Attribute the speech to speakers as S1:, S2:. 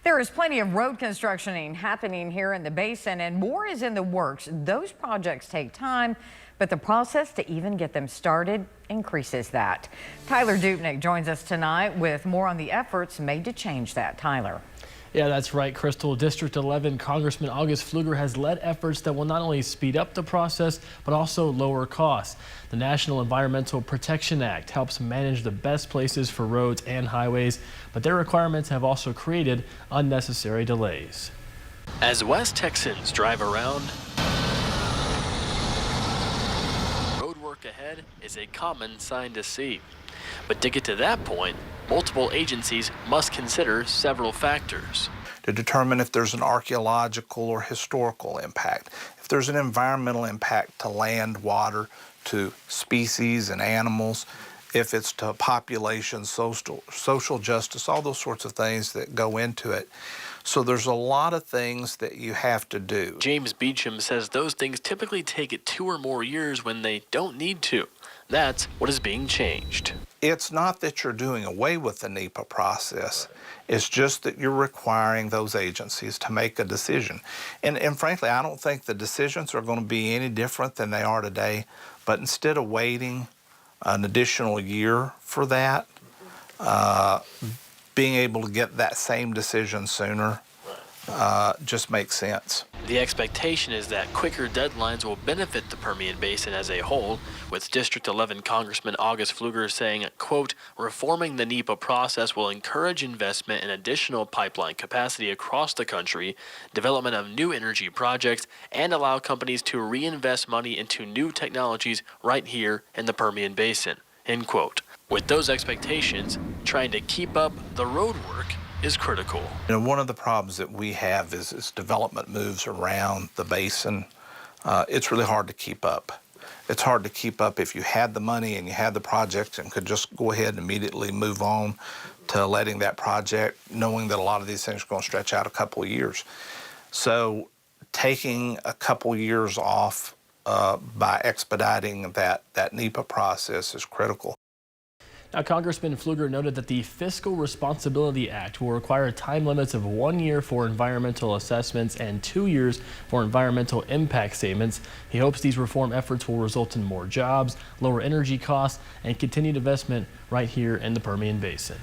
S1: There is plenty of road construction happening here in the basin, and more is in the works. Those projects take time, but the process to even get them started increases that. Tyler Dupnick joins us tonight with more on the efforts made to change that. Tyler.
S2: Yeah, that's right, Crystal. District 11 Congressman August Pfluger has led efforts that will not only speed up the process, but also lower costs. The National Environmental Protection Act helps manage the best places for roads and highways, but their requirements have also created unnecessary delays.
S3: As West Texans drive around, road work ahead is a common sign to see. But to get to that point, multiple agencies must consider several factors
S4: to determine if there's an archaeological or historical impact, if there's an environmental impact to land, water, to species and animals, if it's to population, social justice, all those sorts of things that go into it. So there's a lot of things that you have to do.
S3: James Beecham says those things typically take 2 or more years when they don't need to. That's what is being changed.
S4: It's not that you're doing away with the NEPA process. It's just that you're requiring those agencies to make a decision. And frankly, I don't think the decisions are going to be any different than they are today. But instead of waiting an additional year for that, being able to get that same decision sooner just makes sense.
S3: The expectation is that quicker deadlines will benefit the Permian Basin as a whole, with District 11 Congressman August Pfluger saying, quote, reforming the NEPA process will encourage investment in additional pipeline capacity across the country, development of new energy projects, and allow companies to reinvest money into new technologies right here in the Permian Basin, end quote. With those expectations, trying to keep up the road work is critical.
S4: You know, one of the problems that we have is as development moves around the basin, it's really hard to keep up. It's hard to keep up if you had the money and you had the project and could just go ahead and immediately move on to letting that project, knowing that a lot of these things are going to stretch out a couple of years. So taking a couple years off by expediting that NEPA process is critical.
S2: Now, Congressman Pfluger noted that the Fiscal Responsibility Act will require time limits of 1 year for environmental assessments and 2 years for environmental impact statements. He hopes these reform efforts will result in more jobs, lower energy costs, and continued investment right here in the Permian Basin.